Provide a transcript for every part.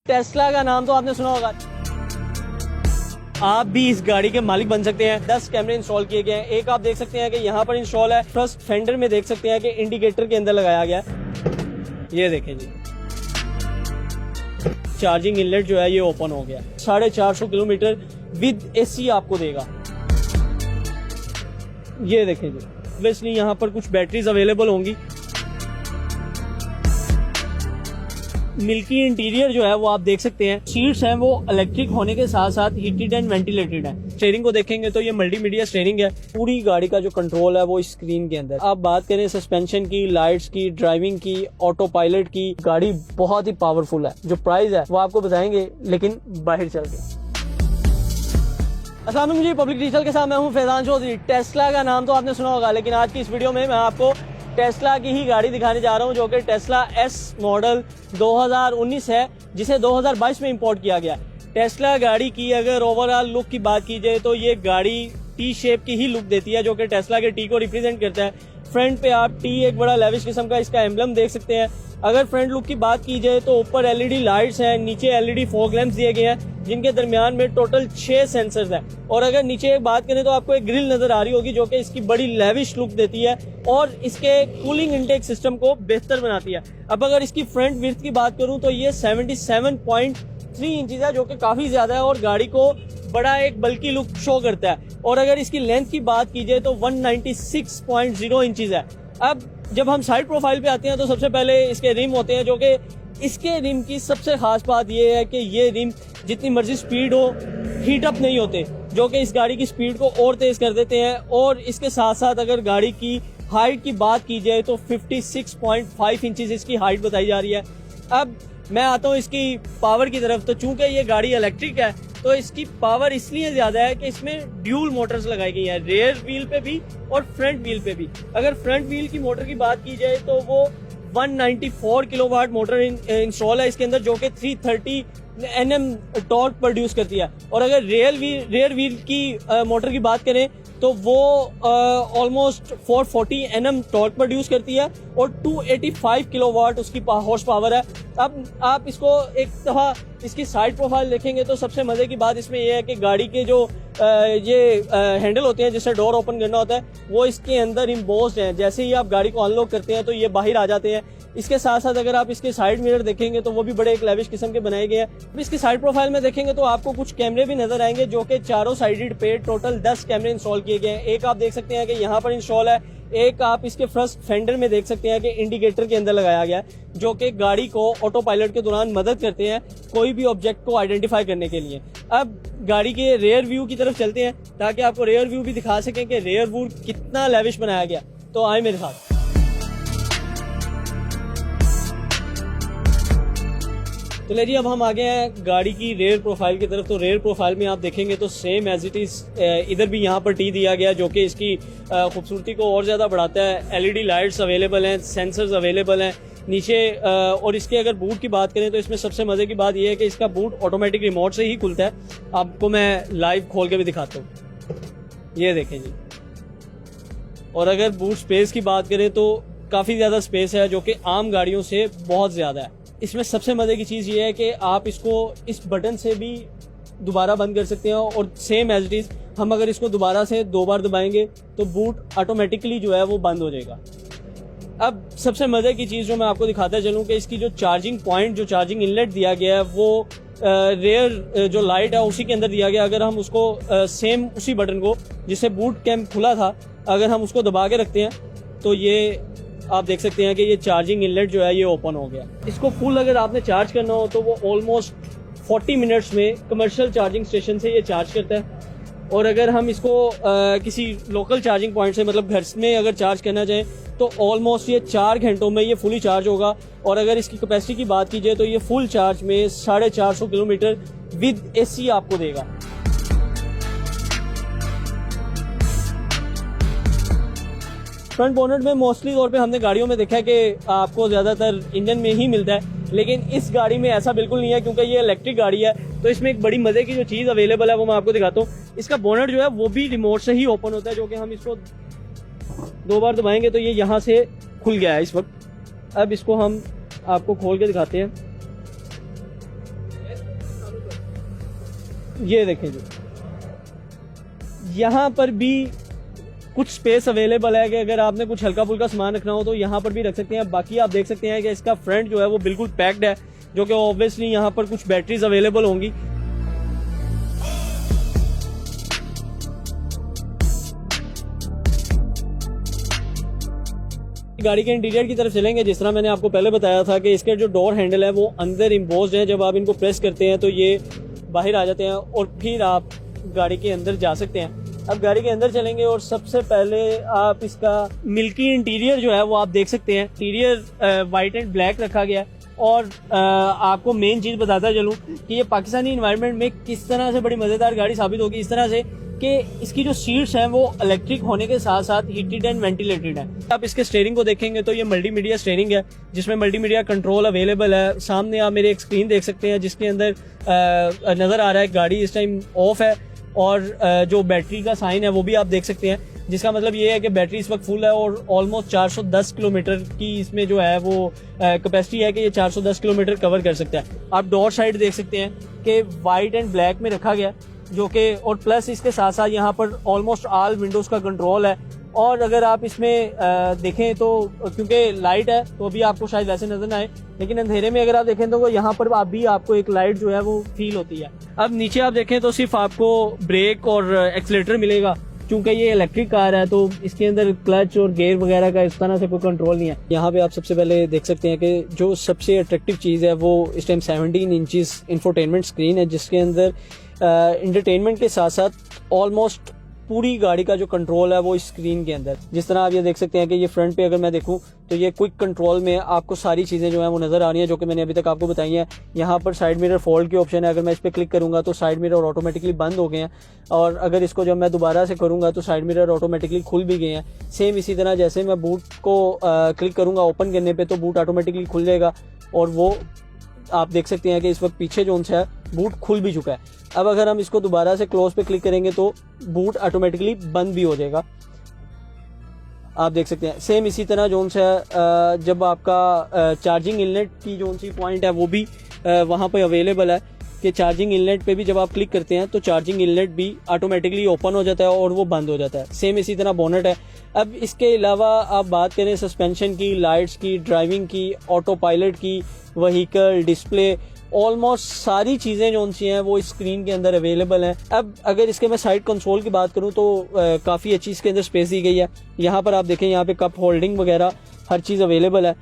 Tesla का नाम तो आपने सुना होगा। आप भी इस गाड़ी के मालिक बन सकते हैं। 10 कैमरे इंस्टॉल किए गए हैं। एक आप देख सकते हैं कि यहाँ पर इंस्टॉल है। फर्स्ट फेंडर में देख सकते हैं कि इंडिकेटर के अंदर लगाया गया है। ये देखें जी, चार्जिंग इनलेट जो है ये ओपन हो गया। 450 किलोमीटर विद एसी आपको देगा। ये देखें जी, ऑब्वियसली यहाँ पर कुछ बैटरीज अवेलेबल होंगी। मिल्की इंटीरियर जो है वो आप देख सकते हैं। सीट्स हैं वो इलेक्ट्रिक होने के साथ साथ हीटेड एंड वेंटिलेटेड है। स्टीयरिंग को देखेंगे तो ये मल्टीमीडिया स्टीयरिंग है। पूरी गाड़ी का जो कंट्रोल है वो स्क्रीन के अंदर। आप बात करें सस्पेंशन की, लाइट्स की, ड्राइविंग की, ऑटो पायलट की, गाड़ी बहुत ही पावरफुल है। जो प्राइस है वो आपको बताएंगे लेकिन बाहर चल के। अस्सलाम वालेकुम जी, पब्लिक डिजिटल के साथ मैं हूं फैजान चौधरी। टेस्ला का नाम तो आपने सुना होगा, लेकिन आज की इस वीडियो में मैं आपको टेस्ला की ही गाड़ी दिखाने जा रहा हूं, जो कि टेस्ला एस मॉडल 2019 है, जिसे 2022 में इंपोर्ट किया गया। टेस्ला गाड़ी की अगर ओवरऑल लुक की बात की जाए तो ये गाड़ी टी शेप की ही लुक देती है, जो कि टेस्ला के टी को रिप्रेजेंट करता है। फ्रंट पे आप टी एक बड़ा लेविश किस्म का इसका एम्बलम देख सकते हैं। अगर फ्रंट लुक की बात की जाए तो ऊपर एलईडी लाइट्स हैं, नीचे एलईडी फॉग लैंप्स दिए गए हैं, जिनके दरमियान में टोटल 6 सेंसर्स हैं। और अगर नीचे एक बात करें तो आपको एक ग्रिल नजर आ रही होगी, जो कि इसकी बड़ी लेविश लुक देती है और इसके कूलिंग इनटेक सिस्टम को बेहतर बनाती है। अब अगर इसकी फ्रंट विड्थ की बात करूं तो ये 77.3 इंचेस है, जो कि काफी ज्यादा है और गाड़ी को बड़ा एक बल्कि लुक शो करता है। और अगर इसकी लेंथ की बात की जाए तो 196.0 इंचेस है। अब जब हम साइड प्रोफाइल पे आते हैं तो सबसे पहले इसके रिम होते हैं, जो कि इसके रिम की सबसे खास बात ये है कि ये रिम जितनी मर्जी स्पीड हो हीट अप नहीं होते, जो कि इस गाड़ी की स्पीड को और तेज कर देते हैं। और इसके साथ साथ अगर गाड़ी की हाइट की बात की जाए तो 56.5 इंचेस इसकी हाइट बताई जा रही है। अब मैं आता हूँ इसकी पावर की तरफ। तो चूंकि ये गाड़ी इलेक्ट्रिक है तो इसकी पावर इसलिए ज्यादा है कि इसमें ड्यूल मोटर्स लगाई गई हैं, रेयर व्हील पे भी और फ्रंट व्हील पे भी। अगर फ्रंट व्हील की मोटर की बात की जाए तो वो 194 किलोवाट मोटर इंस्टॉल है इसके अंदर, जो कि 330 Nm टॉर्क प्रोड्यूस करती है। और अगर रेयर व्हील की मोटर की बात करें तो वो ऑलमोस्ट 440 Nm टॉर्क प्रोड्यूस करती है और 285 किलोवाट उसकी हॉर्स पावर है। अब आप इसको एक दफा इसकी साइड प्रोफाइल देखेंगे तो सबसे मजे की बात इसमें यह है कि गाड़ी के जो हैंडल होते हैं जिससे डोर ओपन करना होता है वो इसके अंदर इम्बोस्ड हैं। जैसे ही आप गाड़ी को अनलॉक करते हैं तो ये बाहर आ जाते हैं। इसके साथ साथ अगर आप इसके साइड मिरर देखेंगे तो वो भी बड़े एक लेविश किस्म के बनाए गए हैं। अब इसकी साइड प्रोफाइल में देखेंगे तो आपको कुछ कैमरे भी नजर आएंगे, जो कि चारों साइडेड पे टोटल 10 कैमरे इंस्टॉल किए गए हैं। एक आप देख सकते हैं कि यहाँ पर इंस्टॉल है। एक आप इसके फर्स्ट फेंडर में देख सकते हैं कि इंडिकेटर के अंदर लगाया गया है, जो कि गाड़ी को ऑटो पायलट के दौरान मदद करते हैं कोई भी ऑब्जेक्ट को आइडेंटिफाई करने के लिए। अब गाड़ी के रेयर व्यू की तरफ चलते हैं ताकि आपको रेयर व्यू भी दिखा सकें कि रेयर व्यू कितना लेविश बनाया गया। तो आए मेरे साथ। तो ले जी, अब हम आ गए हैं गाड़ी की रेयर प्रोफाइल की तरफ। तो रेयर प्रोफाइल में आप देखेंगे तो सेम एज इट इज इधर भी यहाँ पर टी दिया गया, जो कि इसकी खूबसूरती को और ज़्यादा बढ़ाता है। एलईडी लाइट्स अवेलेबल हैं, सेंसर्स अवेलेबल हैं नीचे। और इसके अगर बूट की बात करें तो इसमें सबसे मज़े की बात यह है कि इसका बूट ऑटोमेटिक रिमोट से ही खुलता है। आपको मैं लाइव खोल के भी दिखाता हूँ, ये देखें जी। और अगर बूट स्पेस की बात करें तो काफ़ी ज़्यादा स्पेस है, जो कि आम गाड़ियों से बहुत ज़्यादा है। इसमें सबसे मजे की चीज़ ये है कि आप इसको इस बटन से भी दोबारा बंद कर सकते हैं और सेम एज इट इज हम अगर इसको दोबारा से 2 बार दबाएंगे तो बूट ऑटोमेटिकली जो है वो बंद हो जाएगा। अब सबसे मजे की चीज़ जो मैं आपको दिखाता चलूँ कि इसकी जो चार्जिंग पॉइंट, जो चार्जिंग इनलेट दिया गया है वो रेयर जो लाइट है उसी के अंदर दिया गया। अगर हम उसको सेम उसी बटन को जिससे बूट कैम्प खुला था, अगर हम उसको दबा के रखते हैं तो ये आप देख सकते हैं कि ये चार्जिंग इनलेट जो है ये ओपन हो गया। इसको फुल अगर आपने चार्ज करना हो तो वो ऑलमोस्ट 40 मिनट्स में कमर्शियल चार्जिंग स्टेशन से ये चार्ज करता है। और अगर हम इसको किसी लोकल चार्जिंग पॉइंट से, मतलब घर में अगर चार्ज करना चाहें तो ऑलमोस्ट ये 4 घंटों में ये फुली चार्ज होगा। और अगर इसकी कैपेसिटी की बात की जाए तो ये फुल चार्ज में 450 किलोमीटर विद एसी आपको देगा। फ्रंट बोनेट में मोस्टली तौर पे हमने गाड़ियों में देखा है कि आपको ज़्यादातर इंजन में ही मिलता है, लेकिन इस गाड़ी में ऐसा बिल्कुल नहीं है, क्योंकि ये इलेक्ट्रिक गाड़ी है। तो इसमें एक बड़ी मज़े की जो चीज़ अवेलेबल है वो मैं आपको दिखाता हूँ। इसका बोनेट जो है वो भी रिमोट से ही ओपन होता है, जो कि हम इसको 2 बार दबाएंगे तो ये यहाँ से खुल गया है इस वक्त। अब इसको हम आपको खोल के दिखाते हैं। ये देखें जी, यहाँ पर भी कुछ स्पेस अवेलेबल है कि अगर आपने कुछ हल्का फुल्का सामान रखना हो तो यहाँ पर भी रख सकते हैं। बाकी आप देख सकते हैं कि इसका फ्रंट जो है वो बिल्कुल पैक्ड है, जो कि ऑब्वियसली यहाँ पर कुछ बैटरीज अवेलेबल होंगी। गाड़ी के इंटीरियर की तरफ चलेंगे। जिस तरह मैंने आपको पहले बताया था कि इसके जो डोर हैंडल है वो अंदर इम्पोज्ड है। जब आप इनको प्रेस करते हैं तो ये बाहर आ जाते हैं और फिर आप गाड़ी के अंदर जा सकते हैं। अब गाड़ी के अंदर चलेंगे और सबसे पहले आप इसका मिल्की इंटीरियर जो है वो आप देख सकते हैं। इंटीरियर वाइट एंड ब्लैक रखा गया है। और आपको मेन चीज़ बताता चलूँ कि ये पाकिस्तानी इन्वायरमेंट में किस तरह से बड़ी मज़ेदार गाड़ी साबित होगी, इस तरह से कि इसकी जो सीट्स हैं वो इलेक्ट्रिक होने के साथ साथ हीटेड एंड वेंटिलेटेड है। आप इसके स्टीयरिंग को देखेंगे तो ये मल्टीमीडिया स्टीयरिंग है, जिसमें मल्टीमीडिया कंट्रोल अवेलेबल है। सामने आप मेरे एक स्क्रीन देख सकते हैं जिसके अंदर नज़र आ रहा है गाड़ी इस टाइम ऑफ है, और जो बैटरी का साइन है वो भी आप देख सकते हैं, जिसका मतलब ये है कि बैटरी इस वक्त फुल है और ऑलमोस्ट 410 किलोमीटर की इसमें जो है वो कैपेसिटी है कि ये 410 किलोमीटर कवर कर सकता है। आप डोर साइड देख सकते हैं कि वाइट एंड ब्लैक में रखा गया, जो कि और प्लस इसके साथ साथ यहाँ पर ऑलमोस्ट ऑल विंडोज़ का कंट्रोल है। और अगर आप इसमें देखें तो क्योंकि लाइट है तो अभी आपको शायद वैसे नजर ना आए, लेकिन अंधेरे में अगर आप देखें तो यहाँ पर अभी आपको एक लाइट जो है वो फील होती है। अब नीचे आप देखें तो सिर्फ आपको ब्रेक और एक्सीलेटर मिलेगा, क्योंकि ये इलेक्ट्रिक कार है तो इसके अंदर क्लच और गियर वगैरह का इस तरह से कोई कंट्रोल नहीं है। यहाँ पे आप सबसे पहले देख सकते हैं कि जो सबसे अट्रैक्टिव चीज़ है वो इस टाइम 17 इंचेस इंफोटेनमेंट स्क्रीन है, जिसके अंदर इंटरटेनमेंट के साथ साथ ऑलमोस्ट पूरी गाड़ी का जो कंट्रोल है वो इस स्क्रीन के अंदर। जिस तरह आप ये देख सकते हैं कि ये फ्रंट पे अगर मैं देखूं तो ये क्विक कंट्रोल में आपको सारी चीज़ें जो है वो नज़र आ रही हैं, जो कि मैंने अभी तक आपको बताई हैं। यहाँ पर साइड मिरर फोल्ड की ऑप्शन है, अगर मैं इस पर क्लिक करूँगा तो साइड मिरर ऑटोमेटिकली बंद हो गए हैं, और अगर इसको जब मैं दोबारा से करूँगा तो साइड मिरर ऑटोमेटिकली खुल भी गए हैं। सेम इसी तरह जैसे मैं बूट को क्लिक करूँगा ओपन करने पर तो बूट ऑटोमेटिकली खुल जाएगा, और वो आप देख सकते हैं कि इस वक्त पीछे जो है बूट खुल भी चुका है। अब अगर हम इसको दोबारा से क्लोज पे क्लिक करेंगे तो बूट ऑटोमेटिकली बंद भी हो जाएगा, आप देख सकते हैं। सेम इसी तरह जो है जब आपका चार्जिंग इनलेट की जो सी पॉइंट है वो भी वहाँ पे अवेलेबल है कि चार्जिंग इनलेट पे भी जब आप क्लिक करते हैं तो चार्जिंग इनलेट भी ऑटोमेटिकली ओपन हो जाता है और वो बंद हो जाता है। सेम इसी तरह बोनट है। अब इसके अलावा आप बात करें सस्पेंशन की, लाइट्स की, ड्राइविंग की, ऑटो पायलट की, व्हीकल डिस्प्ले, ऑलमोस्ट सारी चीज़ें जो सी हैं वो इस स्क्रीन के अंदर अवेलेबल हैं। अब अगर इसके मैं साइड कंसोल की बात करूं तो काफ़ी अच्छी इसके अंदर स्पेस दी गई है। यहाँ पर आप देखें, यहाँ पे कप होल्डिंग वगैरह हर चीज़ अवेलेबल है।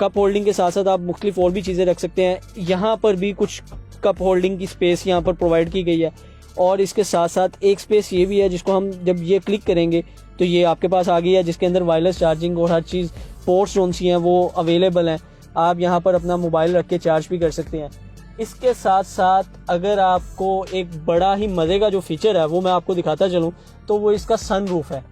कप होल्डिंग के साथ साथ आप मुख्तलिफ और भी चीज़ें रख सकते हैं। यहाँ पर भी कुछ कप होल्डिंग की स्पेस यहाँ पर प्रोवाइड की गई है, और इसके साथ साथ एक स्पेस ये भी है जिसको हम जब ये क्लिक करेंगे तो ये आपके पास आ गई है, जिसके अंदर वायरलेस चार्जिंग और हर चीज़ पोर्ट्स जो सी हैं वो अवेलेबल हैं। आप यहाँ पर अपना मोबाइल रख के चार्ज भी कर सकते हैं। इसके साथ साथ अगर आपको एक बड़ा ही मज़े का जो फीचर है वो मैं आपको दिखाता चलूँ तो वो इसका सन रूफ है।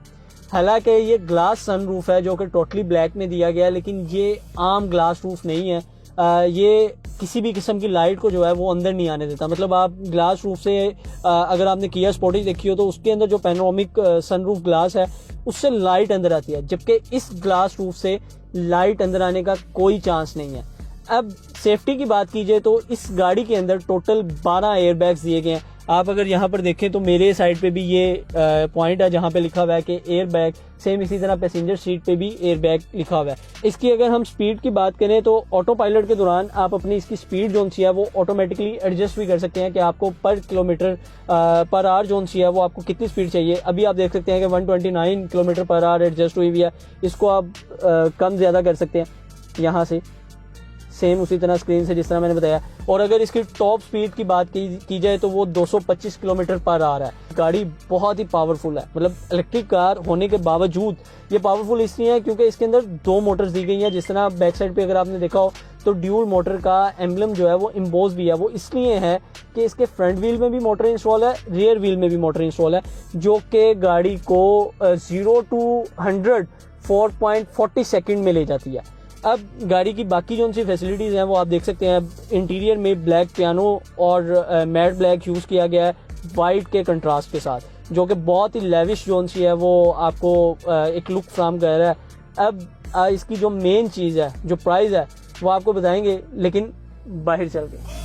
हालांकि ये ग्लास सन रूफ है जो कि टोटली ब्लैक में दिया गया है, लेकिन ये आम ग्लास रूफ नहीं है। ये किसी भी किस्म की लाइट को जो है वो अंदर नहीं आने देता। मतलब आप ग्लास रूफ से अगर आपने किया स्पोर्टेज देखी हो तो उसके अंदर जो पैनोरामिक सनरूफ ग्लास है उससे लाइट अंदर आती है, जबकि इस ग्लास रूफ से लाइट अंदर आने का कोई चांस नहीं है। अब सेफ्टी की बात कीजिए तो इस गाड़ी के अंदर टोटल 12 एयरबैग्स दिए गए हैं। आप अगर यहाँ पर देखें तो मेरे साइड पे भी ये पॉइंट है जहाँ पे लिखा हुआ है कि एयर बैग। सेम इसी तरह पैसेंजर सीट पे भी एयर बैग लिखा हुआ है। इसकी अगर हम स्पीड की बात करें तो ऑटो पायलट के दौरान आप अपनी इसकी स्पीड जो सी है वो ऑटोमेटिकली एडजस्ट भी कर सकते हैं कि आपको पर किलोमीटर पर आवर जो सी है वो आपको कितनी स्पीड चाहिए। अभी आप देख सकते हैं कि 129 किलोमीटर पर आवर एडजस्ट हुई हुई है। इसको आप कम ज़्यादा कर सकते हैं यहाँ से, सेम उसी तरह स्क्रीन से जिस तरह मैंने बताया। और अगर इसकी टॉप स्पीड की बात की जाए तो वो 225 किलोमीटर पर आ रहा है। गाड़ी बहुत ही पावरफुल है, मतलब इलेक्ट्रिक कार होने के बावजूद ये पावरफुल इसलिए है क्योंकि इसके अंदर 2 मोटर्स दी गई हैं। जिस तरह बैक साइड पे अगर आपने देखा हो तो ड्यूल मोटर का एम्बलम जो है वो इम्बोज भी है। वो इसलिए है कि इसके फ्रंट व्हील में भी मोटर इंस्टॉल है, रियर व्हील में भी मोटर इंस्टॉल है, जो कि गाड़ी को 0 to 100 4.40 सेकेंड में ले जाती है। अब गाड़ी की बाकी जो सी फैसिलिटीज़ हैं वो आप देख सकते हैं। इंटीरियर में ब्लैक पियानो और मैट ब्लैक यूज़ किया गया है वाइट के कंट्रास्ट के साथ, जो कि बहुत ही लेविश जो सी है वो आपको एक लुक फ्राहम कर रहा है। अब इसकी जो मेन चीज़ है, जो प्राइस है वो आपको बताएंगे, लेकिन बाहर चल के